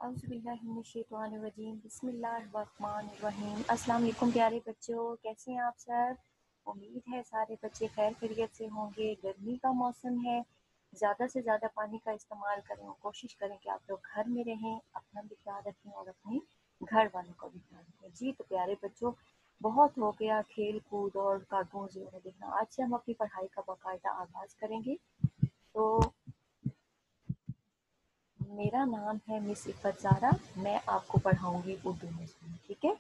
औज़ुबिल्लाहिमिनश्शैतानिर्रजीम बिस्मिल्लाहिर्रहमानिर्रहीम। अस्सलाम वालेकुम प्यारे बच्चों, कैसे हैं आप सब? उम्मीद है सारे बच्चे खैर खैरियत से होंगे। गर्मी का मौसम है, ज़्यादा से ज़्यादा पानी का इस्तेमाल करें और कोशिश करें कि आप लोग घर में रहें, अपना भी ख्याल रखें और अपने घर वालों का भी ख्याल रखें। जी तो प्यारे बच्चों, बहुत हो गया खेल कूद और कार्टून्स वगैरह देखना। आज से हम अपनी पढ़ाई का बाकायदा आगाज़ करेंगे। तो मेरा नाम है मिस इफ़त ज़ारा, मैं आपको पढ़ाऊंगी उर्दू में, ठीक है?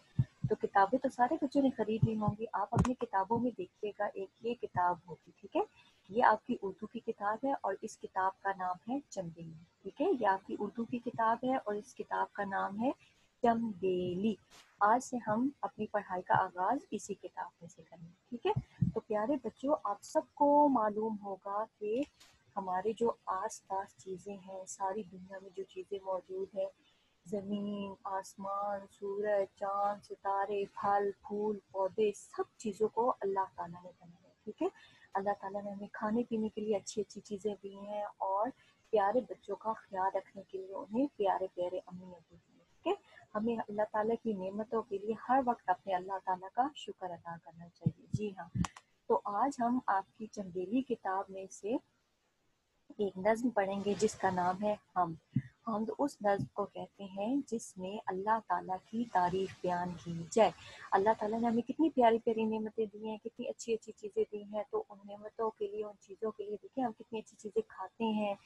तो किताबें तो सारे बच्चों ने खरीद ली होंगी। आप अपनी किताबों में देखिएगा, एक ये किताब होगी, ठीक है? ये आपकी उर्दू की किताब है और इस किताब का नाम है चंदेली, ठीक है? ये आपकी उर्दू की किताब है और इस किताब का नाम है चंदेली। आज से हम अपनी पढ़ाई का आगाज़ इसी किताब में से करेंगे, ठीक है? तो प्यारे बच्चों, आप सबको मालूम होगा कि हमारे जो आस-पास चीज़ें हैं, सारी दुनिया में जो चीज़ें मौजूद हैं, ज़मीन, आसमान, सूरज, चाँद, सितारे, फल, फूल, पौधे, सब चीज़ों को अल्लाह ताला ने बनाया है, ठीक है? अल्लाह ताला ने हमें खाने पीने के लिए अच्छी-अच्छी चीज़ें दी हैं और प्यारे बच्चों का ख्याल रखने के लिए उन्हें प्यारे-प्यारे अम्मी अब्बू दिए, ठीक है? हमें अल्लाह ताला की नेमतों के लिए हर वक्त अपने अल्लाह ताला का शुक्र अदा करना चाहिए। जी हाँ, तो आज हम आपकी चंदेली किताब में से एक नज़्म पढ़ेंगे जिसका नाम है हमद उस नज़्म को कहते हैं जिसमें अल्लाह ताला की तारीफ बयान की जाए। अल्लाह ताला ने हमें कितनी प्यारी प्यारी नेमतें दी हैं, कितनी अच्छी अच्छी चीज़ें दी हैं, तो उन नेमतों के लिए, उन चीज़ों के लिए देखिए हम कितनी अच्छी चीज़ें खाते हैं,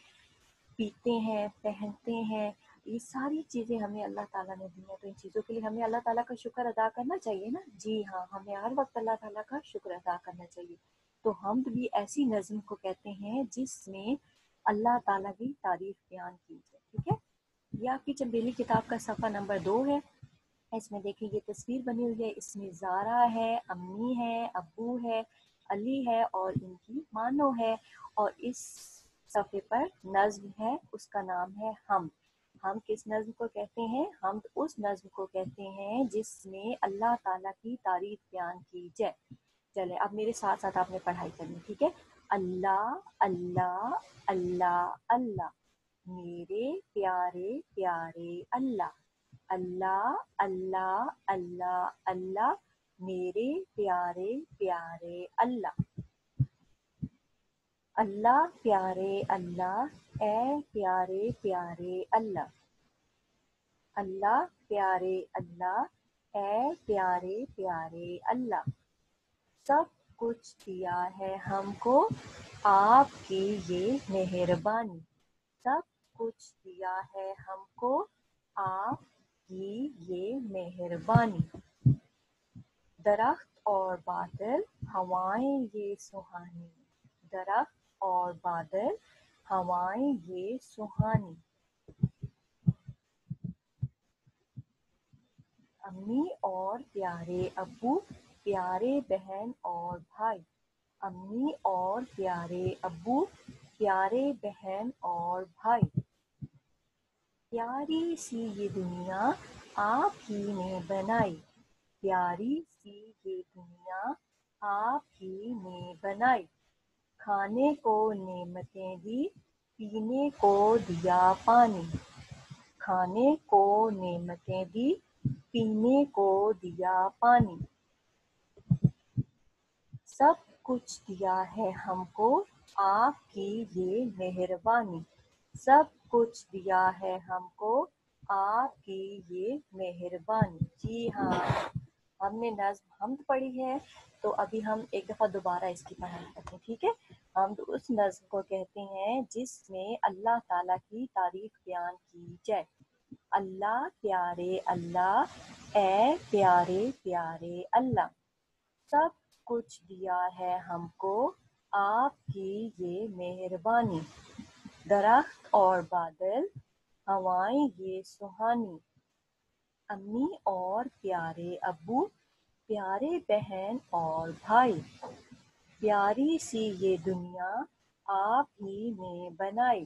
पीते हैं, पहनते हैं। ये सारी चीज़ें हमें अल्लाह ताला ने दी हैं, तो इन चीज़ों के लिए हमें अल्लाह ताला का शुक्र अदा करना चाहिए ना। जी हाँ, हमें हर वक्त अल्लाह ताला का शुक्र अदा करना चाहिए। तो हमद भी ऐसी नज़्म को कहते हैं जिसमें अल्लाह ताला की तारीफ बयान की जाए, ठीक है? ये आपकी चंदेली किताब का सफ़ा नंबर 2 है। इसमें देखिए ये तस्वीर बनी हुई है, इसमें ज़ारा है, अम्मी है, अब्बू है, अली है और इनकी मानो है। और इस सफ़े पर नज़्म है, उसका नाम है हम किस नज़्म को कहते हैं? हम उस नज़्म को कहते हैं जिसमें अल्लाह ताला की तारीफ बयान की जाए। चले अब मेरे साथ साथ आपने पढ़ाई करनी, ठीक है? अल्लाह अल्लाह अल्लाह अल्लाह, मेरे प्यारे प्यारे अल्लाह। अल्लाह अल्लाह अल्लाह अल्लाह, मेरे प्यारे प्यारे अल्लाह। अल्लाह प्यारे अल्लाह, ए प्यारे प्यारे अल्लाह। अल्लाह प्यारे अल्लाह, ए प्यारे प्यारे अल्लाह। सब कुछ दिया है हमको आपकी ये मेहरबानी। सब कुछ दिया है हमको आपकी ये मेहरबानी। दरख्त और बादल, हवाएं ये सुहानी। दरख्त और बादल, हवाएं ये सुहानी। अम्मी और प्यारे अब्बू, प्यारे बहन और भाई। अम्मी और प्यारे अब्बू, प्यारे बहन और भाई। प्यारी सी ये दुनिया आप ही ने बनाई। प्यारी सी ये दुनिया आप ही ने बनाई। खाने को नेमतें दी, पीने को दिया पानी। खाने को नेमतें दी, पीने को दिया पानी। सब कुछ दिया है हमको आपकी ये मेहरबानी। सब कुछ दिया है हमको आपकी ये मेहरबानी। जी हाँ, हमने नज़्म हमद पढ़ी है, तो अभी हम एक दफ़ा दोबारा इसकी पढ़ाई करते हैं, ठीक है? हमद उस नज़्म को कहते हैं जिसमें अल्लाह ताला की तारीफ बयान की जाए। अल्लाह प्यारे अल्लाह, ए प्यारे प्यारे अल्लाह। सब कुछ दिया है हमको आपकी ये मेहरबानी। दरख्त और बादल, हवाएं ये सुहानी। अम्मी और प्यारे अब्बू, प्यारे बहन और भाई। प्यारी सी ये दुनिया आप ही ने बनाई।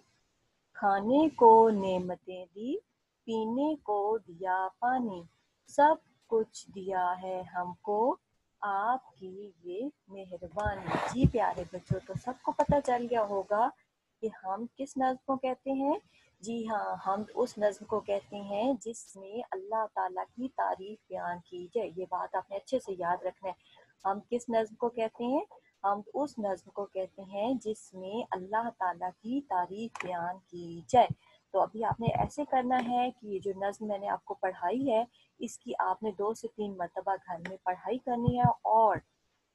खाने को नेमतें दी, पीने को दिया पानी। सब कुछ दिया है हमको आपकी ये मेहरबानी। जी प्यारे बच्चों, तो सबको पता चल गया होगा कि हम किस नज़्म को कहते हैं। जी हाँ, हमद उस नज़्म को कहते हैं जिसमें अल्लाह ताला की तारीफ बयान की जाए। ये बात आपने अच्छे से याद रखना है। हम किस नज़्म को कहते हैं? हम उस नज़्म को कहते हैं जिसमें अल्लाह ताला की तारीफ बयान की जाए। तो अभी आपने ऐसे करना है कि ये जो नज़्म मैंने आपको पढ़ाई है, इसकी आपने 2 से 3 मरतबा घर में पढ़ाई करनी है। और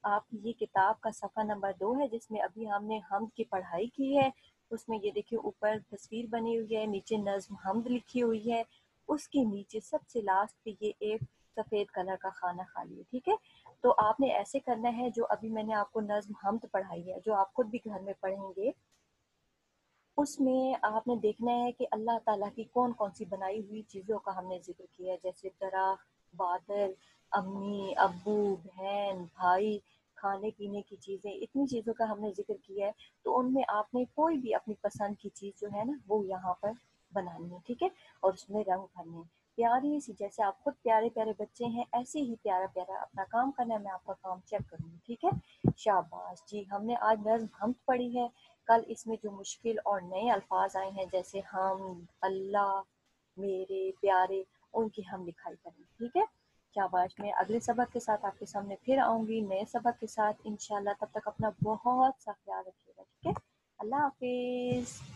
आप ये किताब का सफ़ा नंबर 2 है जिसमें अभी हमने हमद की पढ़ाई की है। उसमें ये देखिए ऊपर तस्वीर बनी हुई है, नीचे नज़्म हमद लिखी हुई है। उसके नीचे सबसे लास्ट पे ये एक सफ़ेद कलर का खाना खाली है, ठीक है? तो आपने ऐसे करना है, जो अभी मैंने आपको नज़्म हमद पढ़ाई है, जो आप खुद भी घर में पढ़ेंगे, उसमें आपने देखना है कि अल्लाह ताला की कौन-कौन सी बनाई हुई चीज़ों का हमने ज़िक्र किया है, जैसे दरख्त, बादल, अम्मी, अब्बू, बहन, भाई, खाने-पीने की चीज़ें, इतनी चीज़ों का हमने ज़िक्र किया है। तो उनमें आपने कोई भी अपनी पसंद की चीज़ जो है ना, वो यहाँ पर बनानी है, ठीक है? और उसमें रंग भरने हैं। प्यारी सी, जैसे आप खुद प्यारे-प्यारे बच्चे हैं, ऐसे ही प्यारा-प्यारा अपना काम करना है। मैं आपका काम चेक करूँगी, ठीक है? शाबाश! जी, हमने आज नज़्म हमद पढ़ी है। कल इसमें जो मुश्किल और नए अल्फाज आए हैं, जैसे हम, अल्लाह, मेरे प्यारे, उनकी हम लिखाई करेंगे, ठीक है? शाबाश! मैं अगले सबक के साथ आपके सामने फिर आऊँगी, नए सबक के साथ इंशाल्लाह। तब तक अपना बहुत सा ख्याल रखिएगा, ठीक है? अल्लाह हाफिज़।